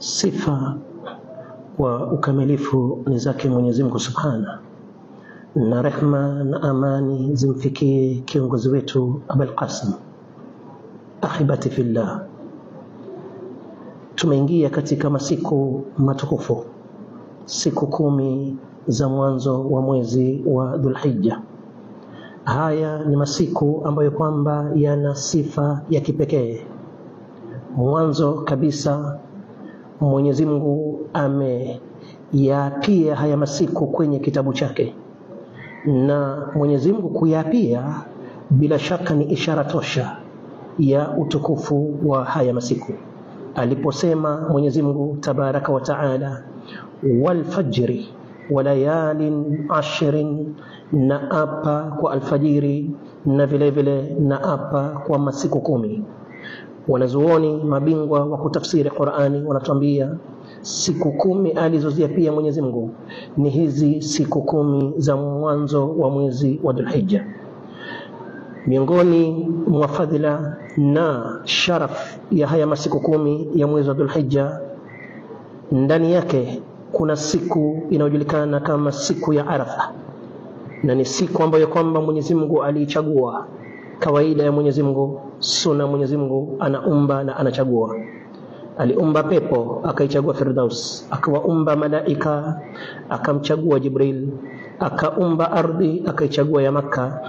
Sifa wa ukamilifu ni zake Mwenyezi Mungu Subhanahu, na rehma na amani zimfikie kiongozi wetu Abul Qasim. Ahibati fillah, tumeingia katika masiku matukufu, siku 10 za mwanzo wa mwezi wa Dhulhijja. Haya ni masiku ambayo kwamba yana sifa ya kipekee. Mwanzo kabisa Mwenyezi Mungu ameyapia haya masiku kwenye kitabu chake, na Mwenyezi Mungu kuyapia bila shaka ni ishara tosha ya utukufu wa haya masiku. Aliposema Mwenyezi Mungu tabaraka wa taala, wal fajri wa layalin ashrin, na apa kwa alfajiri na vile vile na apa kwa masiku 10. Wanazuoni mabingwa wa kutafsiri Qur'ani wanatuambia siku 10 alizoziapia Mwenyezi Mungu ni hizi siku 10 za mwanzo wa mwezi wa Dhulhijja. Miongoni mwa fadhila na sharaf ya haya masiku 10 ya mwezi wa Dhulhijja, ndani yake kuna siku inayojulikana kama siku ya Arafa, na ni siku ambayo kwamba Mwenyezi Mungu aliichagua. Kawaida ya Mwenyezi Mungu, sunna Mwenyezi Mungu anaumba na anachagua. Aliumba pepo akaichagua Firdaus, akawaumba malaika akamchagua Jibril, akaumba ardhi akaichagua ya Makka,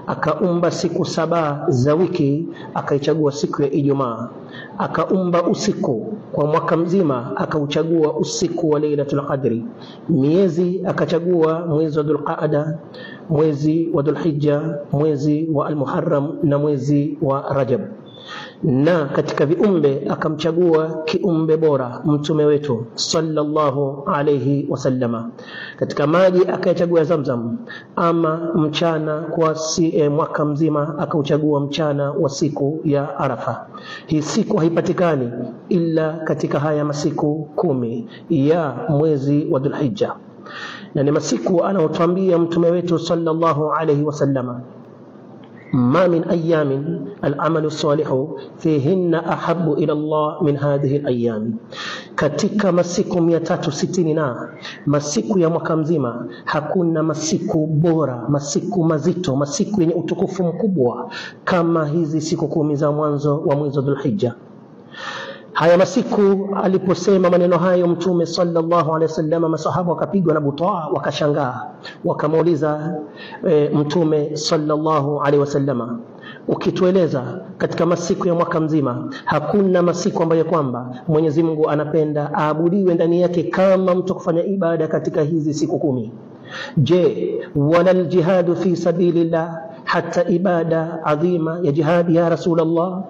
akaumba siku 7 za wiki akaichagua siku ya Ijumaa, akaumba usiku kwa mwaka mzima akauchagua usiku wa Lailatul Qadri, miezi akachagua mwezi wa Dhulqaada, mwezi wa Dhulhijja, mwezi wa Al-Muharram na mwezi wa Rajab. Na katika viumbe akamchagua kiumbe bora mtume wetu sallallahu alayhi wasallama. Katika maji akachagua Zamzam, ama mchana kwa mwaka mzima akauchagua mchana wa siku ya Arafa. Hii siku haipatikani ila katika haya masiku 10 ya mwezi wa Dhulhijja, na ni masiku anaotuambia mtume wetu sallallahu alayhi wasallama, ما من أيام العمل الصالح فيهن أحب إلى الله من هذه الأيام. Katika masiku 360 na masiku ya mwaka mzima hakuna masiku bora, masiku mazito, masiku yenye utukufu mkubwa kama hizi siku 10 za mwanzo wa mwezi wa Dhulhijja. Haya masiku aliposema maneno hayo mtume sallallahu alaihi wasallam, masahaba wakapigwa na butwaa, wakashangaa, wakamuuliza mtume sallallahu alaihi wasallam, ukitueleza katika masiku ya mwaka mzima hakuna masiku ambayo kwamba Mwenyezi Mungu anapenda aabudiwe ndani yake kama mtu kufanya ibada katika hizi siku 10, je, walal jihadu fi sabilillah, hata ibada adhima ya jihadi ya Rasulullah?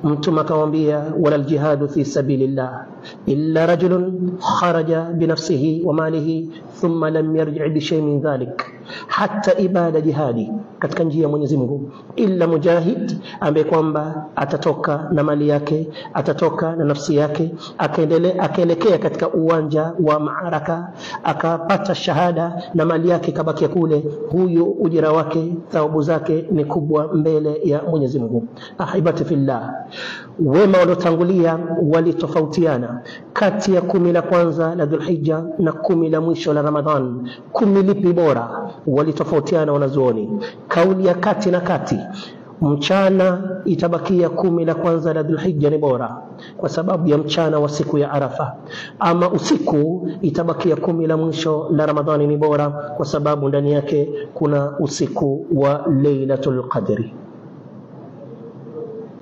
Mtume akamwambia, wala aljihadu fi sabilillah illa rajulun kharaja binafsihi wa malihi thumma lam yarji' bi shay'in min dhalik. Hata ibada jihadi katika njia ya Mwenyezi Mungu illa mujahid ambaye kwamba atatoka na mali yake, atatoka na nafsi yake, akaelekea katika uwanja wa maaraka, akapata shahada na mali yake kabakia kule, huyo ujira wake, thawabu zake ni kubwa mbele ya Mwenyezi Mungu. Ahibati fillah, wema waliotangulia walitofautiana kati ya 10 la kwanza la Dhulhijja na 10 la mwisho la Ramadhan. 10 lipi bora? Walitofautiana wanazuoni. Kauli ya kati na kati, mchana itabakia 10 la kwanza la Dhulhijja ni bora kwa sababu ya mchana wa siku ya Arafa, ama usiku itabakia 10 la mwisho la Ramadhani ni bora kwa sababu ndani yake kuna usiku wa Lailatul Qadri.